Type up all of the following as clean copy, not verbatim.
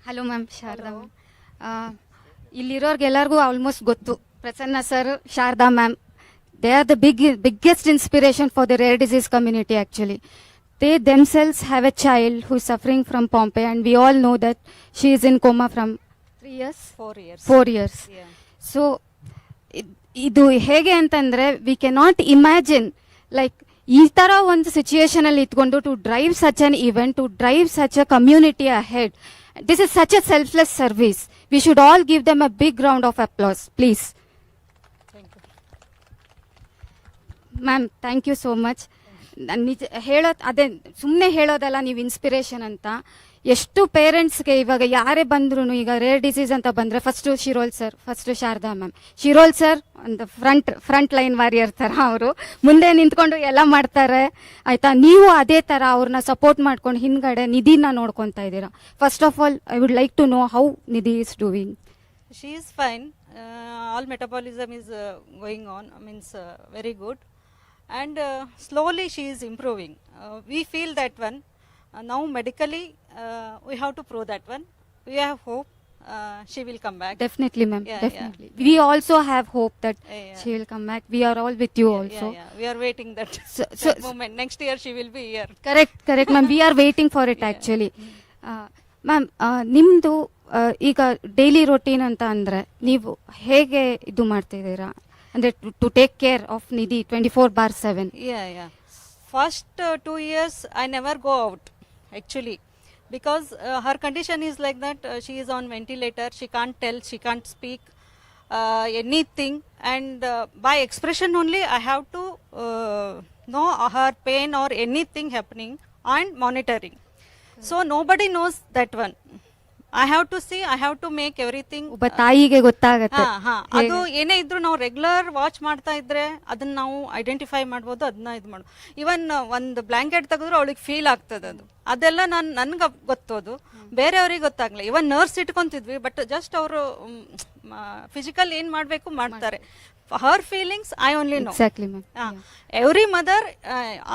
Hello ma'am, Sharada ma'am. ಇಲ್ಲಿರೋರ್ಗೆಲ್ಲರಿಗೂ almost ಗೊತ್ತು, Prasanna sir, Sharada ma'am. They are the biggest inspiration for the rare disease community actually. They themselves have a child who is suffering from Pompe, and we all know that she is in coma from 3 years? 4 years. 4 years. Yeah. So, ಇದು ಹೇಗೆ ಅಂತಂದ್ರೆ, we cannot imagine like ಈ ತರ ಒಂದು situation ಅಲ್ಲಿ ಇಟ್ಕೊಂಡು to drive such an event, to drive such a community ahead. This is such a selfless service. We should all give them a big round of applause, please. Thank you. Ma'am, thank you so much. ನಿಜ ಅದೇ ಸುಮ್ಮನೆ ಹೇಳೋದಲ್ಲ, ನೀವು inspiration ಅಂತ. ಎಷ್ಟು ಪೇರೆಂಟ್ಸ್ಗೆ ಇವಾಗ ಯಾರೇ ಬಂದ್ರು, ಈಗ ರೇರ್ ಡಿಸೀಸ್ ಅಂತ ಬಂದ್ರೆ first Shirol sir, first Sharada ma'am. Shirol sir ಒಂದು ಫ್ರಂಟ್ ಲೈನ್ ವಾರಿಯರ್ ತರ, ಅವರು ಮುಂದೆ ನಿಂತ್ಕೊಂಡು ಎಲ್ಲ ಮಾಡ್ತಾರೆ, ಆಯ್ತಾ. ನೀವು ಅದೇ ತರ ಅವ್ರನ್ನ ಸಪೋರ್ಟ್ ಮಾಡ್ಕೊಂಡು ಹಿಂದ್ಗಡೆ ನಿಧಿನ ನೋಡ್ಕೊಂತಾ ಇದ್ದೀರಾ. First of all, I would like to know how Nidhi is doing. She is fine. All metabolism is going on, means very good. And slowly she is improving. We feel that one. Now medically we have to prove that one. We have hope she will come back. Definitely ma'am, Yeah, definitely. We also have hope that Yeah. she will come back. We are all with you also. Yeah. We are waiting that, So moment. Next year she will be here. correct ma'am, we are waiting for it actually. Ma'am, ನಿಮ್ದು ಈಗ daily routine ಅಂತ ಅಂದ್ರೆ ನೀವು ಹೇಗೆ ಇದು ಮಾಡ್ತಿದ್ದೀರಾ ಅಂದ್ರೆ to take care of Nidhi 24/7? Yeah. First 2 years I never go out actually, because her condition is like that. She is on ventilator. She can't tell. She can't speak anything. And by expression only I have to know her pain or anything happening and monitoring. So nobody knows that one. I have to see, I have to make everything. ಒಬ್ಬ ತಾಯಿಗೆ ಗೊತ್ತಾಗತ್ತೆ. ಅದು ಏನೇ ಇದ್ರು ನಾವು regular watch ಮಾಡ್ತಾ ಇದ್ರೆ ಅದನ್ನ ನಾವು ಐಡೆಂಟಿಫೈ ಮಾಡ್ಬೋದು, ಅದನ್ನ ಇದು ಮಾಡ್ಬೋದು. ಇವನ್ ಒಂದು ಬ್ಲಾಂಕೆಟ್ ತೆಗೆದ್ರು ಅವಳಿಗೆ ಫೀಲ್ ಆಗ್ತದೆ. ಅದೆಲ್ಲ ನನ್ಗೆ ಗೊತ್ತೋದು, ಬೇರೆಯವ್ರಿಗೆ ಗೊತ್ತಾಗ್ಲಿಲ್ಲ. ಇವನ್ ನರ್ಸ್ ಇಟ್ಕೊಂತಿದ್ವಿ, ಬಟ್ ಜಸ್ಟ್ ಅವರು ಫಿಸಿಕಲ್ ಏನ್ ಮಾಡ್ಬೇಕು ಮಾಡ್ತಾರೆ. Her feelings I only know. Exactly ma'am. Every mother,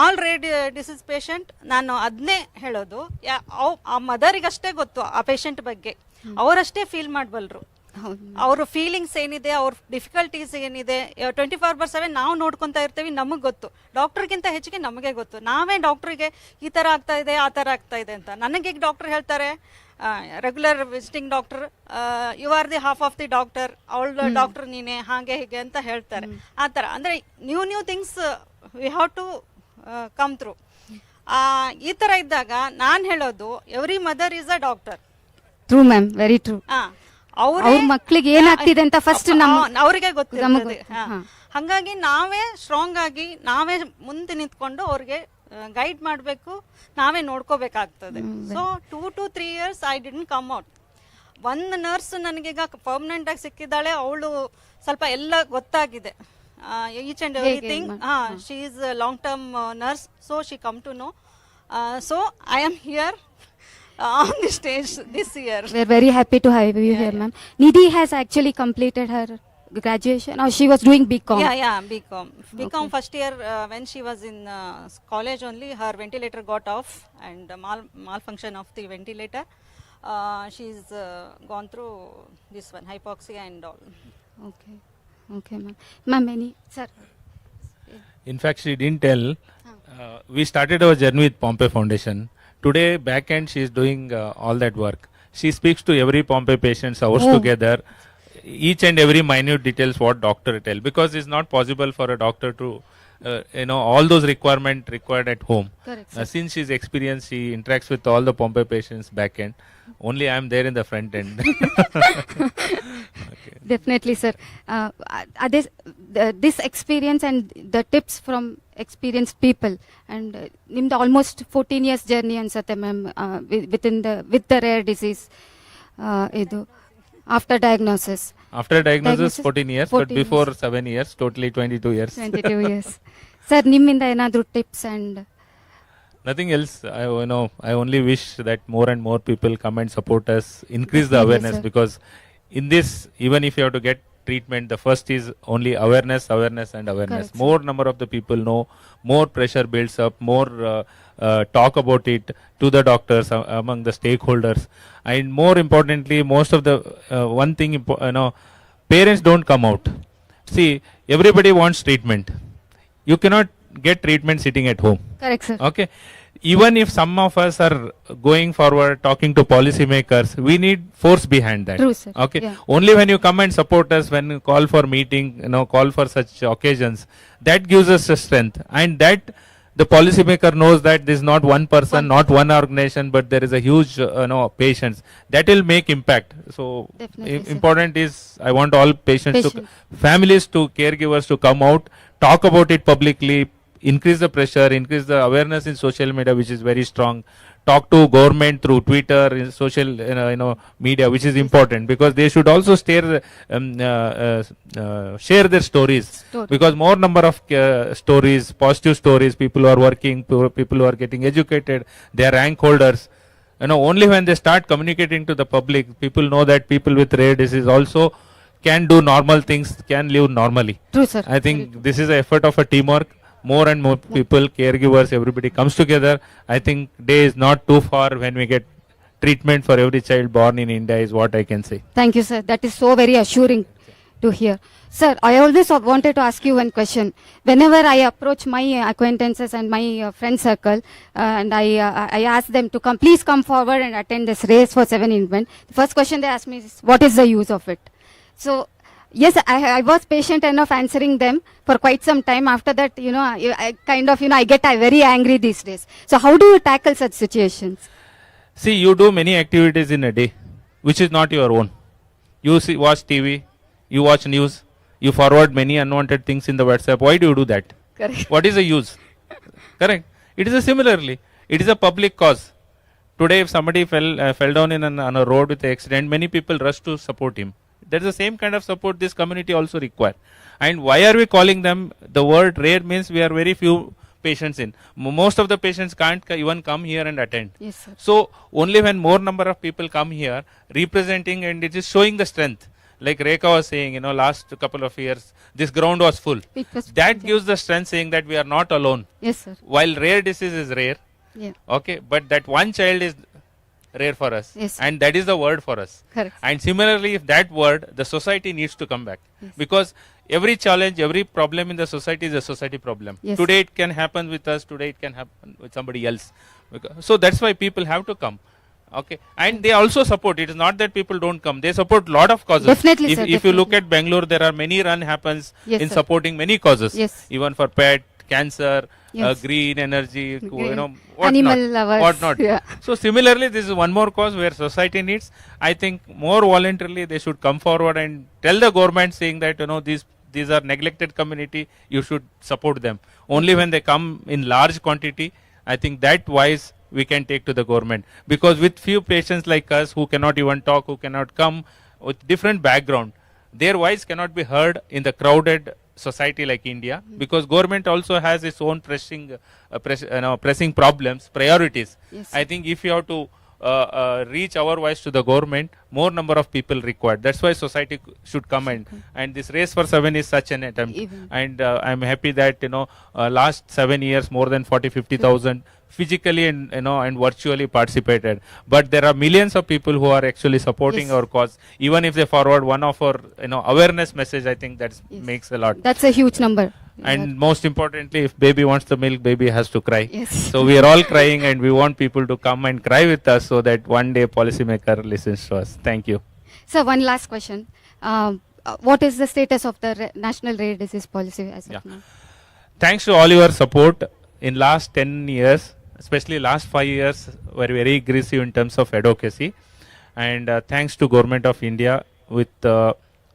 all rare disease patient, ನಾನು ಅದನ್ನೇ ಹೇಳೋದು. ಆ ಮದರಿಗಷ್ಟೇ ಗೊತ್ತು ಆ ಪೇಷಂಟ್ ಬಗ್ಗೆ, ಅವರಷ್ಟೇ ಫೀಲ್ ಮಾಡಬಲ್ರು. ಅವ್ರ ಫೀಲಿಂಗ್ಸ್ ಏನಿದೆ, ಅವ್ರ ಡಿಫಿಕಲ್ಟೀಸ್ ಏನಿದೆ, 24/7 ನಾವು ನೋಡ್ಕೊಂತಾ ಇರ್ತೀವಿ. ನಮಗೆ ಗೊತ್ತು, ಡಾಕ್ಟರ್ಗಿಂತ ಹೆಚ್ಚಿಗೆ ನಮಗೆ ಗೊತ್ತು. ನಾವೇ ಡಾಕ್ಟ್ರಿಗೆ ಈ ತರ ಆಗ್ತಾ ಇದೆ, ಆ ತರ ಆಗ್ತಾ ಇದೆ ಅಂತ. ನನಗೆ ಡಾಕ್ಟರ್ ಹೇಳ್ತಾರೆ, regular visiting doctor, you are the half of the doctor, ಅವಳ ಡಾಕ್ಟರ್ ನೀನೆ, ಹಾಗೆ ಹೀಗೆ ಅಂತ ಹೇಳ್ತಾರೆ. ಆ ಥರ ಅಂದರೆ new things we have to come through. ಈ ಥರ ಇದ್ದಾಗ ನಾನು ಹೇಳೋದು, every mother is a doctor. True ma'am, very true. ಅವ್ರ ಮಕ್ಳಿಗೆ ಏನಾಗ್ತಿದೆ ಅಂತ ಫಸ್ಟ್ ಅವ್ರಿಗೆ ಗೊತ್ತಿರ್ತದೆ. ಹಾಗಾಗಿ ನಾವೇ ಸ್ಟ್ರಾಂಗ್ ಆಗಿ ನಾವೇ ಮುಂದೆ ನಿಂತ್ಕೊಂಡು ಅವ್ರಿಗೆ ಗೈಡ್ ಮಾಡಬೇಕು, ನಾವೇ ನೋಡ್ಕೋಬೇಕಾಗ್ತದೆ. So 2 to 3 years I didn't come out. ಒಂದು ನರ್ಸ್ ನನಗೀಗ ಪರ್ಮನೆಂಟ್ ಆಗಿ ಸಿಕ್ಕಿದ್ದಾಳೆ. ಅವಳು ಸ್ವಲ್ಪ ಎಲ್ಲ ಗೊತ್ತಾಗಿದೆ, each and everything. She is long term nurse, so she come to know. So I am here on the stage this year. We are very happy to have you here, ma'am. Nidhi has actually completed her graduation, or she was doing BCom? Yeah, BCom. BCom first year, when she was in college only, her ventilator got off and malfunction of the ventilator. She's gone through this one, hypoxia and all. Okay ma'am. Ma'am, any sir? In fact, she didn't tell. We started our journey with Pompe Foundation. Today, back end, she is doing all that work. She speaks to every Pompe patients hours together, each and every minute details what doctor tell, because it's not possible for a doctor to all those requirement required at home. Correct, since she's experienced, she interacts with all the Pompe patients back end. Only I am there in the front end. Okay. Definitely sir. This experience and the tips from experienced people, and nimdu almost 14 years journey ansate ma'am, with the rare disease, idu after diagnosis 14 years, but before 7 years, totally 22 years. 22 years. Sir, nimminda enadru tips and nothing else. I only wish that more and more people come and support us, increase the awareness, because in this, even if you have to get treatment, the first is only awareness. Correct, more number of the people know, more pressure builds up, more talk about it to the doctors, among the stakeholders. And more importantly, most of the one thing, parents don't come out. See, everybody wants treatment. You cannot get treatment sitting at home. Correct, sir. Okay. Even if some of us are going forward talking to policymakers, we need force behind that. True, sir. Okay. Yeah. Only when you come and support us, when you call for meeting, call for such occasions, that gives us a strength. And that the policymaker knows that this is not one person, not one organization, but there is a huge, patients. That will make impact. So Definitely, sir. important is, I want all patients Patient. families to caregivers to come out, talk about it publicly, increase the pressure, increase the awareness in social media, which is very strong. Talk to government through Twitter, in social, media, which is important, because they should also share their stories. Because more number of stories, positive stories, people who are working, people who are getting educated, they are rank holders. Only when they start communicating to the public, people know that people with rare disease also can do normal things, can live normally. True, sir. I think this is an effort of a teamwork. More and more people, caregivers, everybody comes together. I think day is not too far when we get treatment for every child born in India, is what I can say. Thank you, sir. That is so very assuring to hear. Sir, I always wanted to ask you one question. Whenever I approach my acquaintances and my friend circle, and I ask them to please come forward and attend this race for 7 event, the first question they ask me is, what is the use of it? So, yes, I was patient enough answering them for quite some time. After that, I get very angry these days. So how do you tackle such situations? See, you do many activities in a day, which is not your own. You watch TV, you watch news, you forward many unwanted things in the WhatsApp. Why do you do that? Correct. What is the use? Correct. It is similarly. It is a public cause. Today, if somebody fell down on a road with an accident, many people rush to support him. There is the same kind of support this community also require. And why are we calling them? The word rare means we are very few patients in. Most of the patients can't even come here and attend. Yes, sir. So only when more number of people come here, representing, and it is showing the strength. Like Rekha was saying, last couple of years, this ground was full. That gives the strength, saying that we are not alone. Yes, sir. While rare disease is rare, Yeah. okay, but that one child is rare for us. Yes. And that is the word for us. Correct. And similarly, if that word, the society needs to come back. Yes. Because every challenge, every problem in the society is a society problem. Yes. Today it can happen with us, today it can happen with somebody else. So that's why people have to come. Okay. And they also support. It is not that people don't come. They support lot of causes. Definitely, if, sir, if you look definitely. at Bangalore, there are many run happens Yes, in sir. supporting many causes. Yes. Even for pet, cancer, Yes. green energy, Green. what Animal not, lovers. what not. Yeah. So similarly, this is one more cause where society needs. I think more voluntarily they should come forward and tell the government, saying that these are neglected community. You should support them. Only when they come in large quantity, I think that wise we can take to the government. Because with few patients like us who cannot even talk, who cannot come with different background, their voice cannot be heard in the crowded society like India, because government also has its own pressing problems, priorities. Yes. I think if you have to reach our voice to the government, more number of people required. That's why society should come and this race for 7 is such an attempt. Even. And I'm happy that last 7 years more than 40-50,000 physically and virtually participated. But there are millions of people who are actually supporting Yes. our cause. Even if they forward one of our awareness message, I think that Yes. makes a lot. That's a huge number. And most importantly, if baby wants the milk, baby has to cry. Yes. So we are all crying, and we want people to come and cry with us, so that one day policymaker listens to us. Thank you. So one last question. What is the status of the national rare disease policy as Yeah. of now? Thanks to all your support in last 10 years, especially last 5 years, were very aggressive in terms of advocacy. And thanks to Government of India with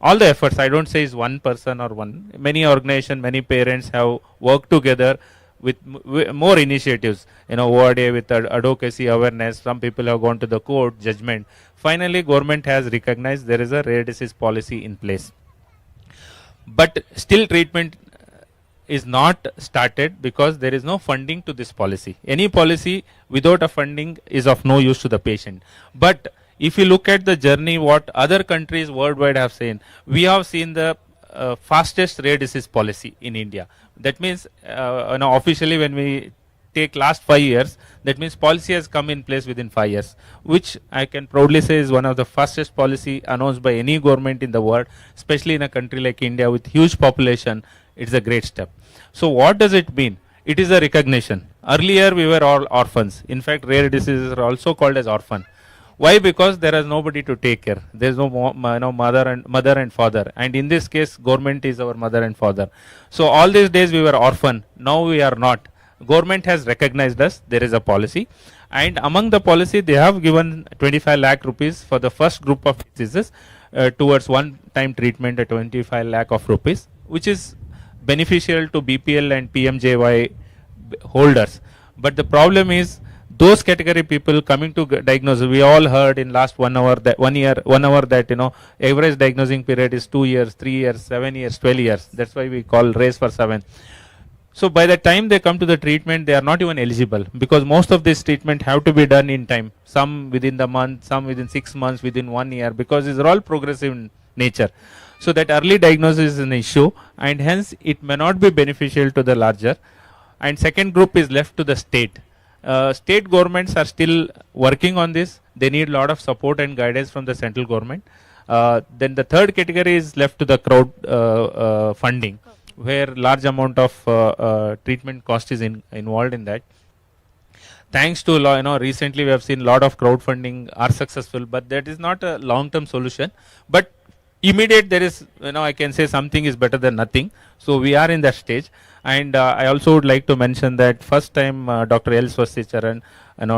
all the efforts. I don't say it's one person or one. Many organizations, many parents have worked together with more initiatives. ORDI with advocacy, awareness. Some people have gone to the court, judgment. Finally, government has recognized there is a rare disease policy in place. But still treatment is not started because there is no funding to this policy. Any policy without a funding is of no use to the patient. But if you look at the journey, what other countries worldwide have seen, we have seen the fastest rare disease policy in India. That means, officially when we take last 5 years, that means policy has come in place within 5 years, which I can proudly say is one of the fastest policy announced by any government in the world, especially in a country like India with huge population. It's a great step. So what does it mean? It is a recognition. Earlier we were all orphans. In fact, rare diseases are also called as orphan. Why? Because there is nobody to take care. There is no mother and father. And in this case, government is our mother and father. So all these days we were orphan. Now we are not. Government has recognized us. There is a policy. And among the policy, they have given 25 lakh rupees for the first group of diseases towards one-time treatment at 25 lakh of rupees, which is beneficial to BPL and PMJY holders. But the problem is, those category people coming to diagnose, we all heard in last 1 hour that 1 year, 1 hour that average diagnosing period is 2 years, 3 years, 7 years, 12 years. That's why we call race for 7. So by the time they come to the treatment, they are not even eligible, because most of this treatment have to be done in time. Some within the month, some within 6 months, within 1 year, because these are all progressive in nature. So that early diagnosis is an issue, and hence it may not be beneficial to the larger. And second group is left to the state. State governments are still working on this. They need a lot of support and guidance from the central government. Then the third category is left to the crowd funding, where large amount of treatment cost is involved in that. Thanks to recently we have seen a lot of crowdfunding are successful, but that is not a long-term solution. But immediate there is, I can say something is better than nothing. So we are in that stage. And I also would like to mention that first time Dr. L. Swasthyacharan,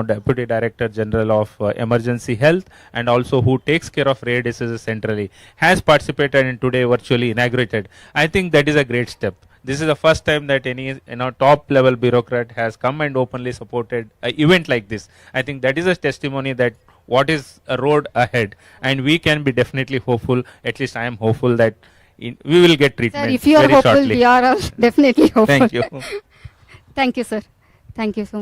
Deputy Director General of Emergency Health, and also who takes care of rare diseases centrally, has participated and today virtually inaugurated. I think that is a great step. This is the first time that any top level bureaucrat has come and openly supported an event like this. I think that is a testimony that what is a road ahead, and we can be definitely hopeful. At least I am hopeful that we will get treatment. Sir, if you are very hopeful, shortly. we are all definitely hopeful. Thank you. Thank you, sir. Thank you so much.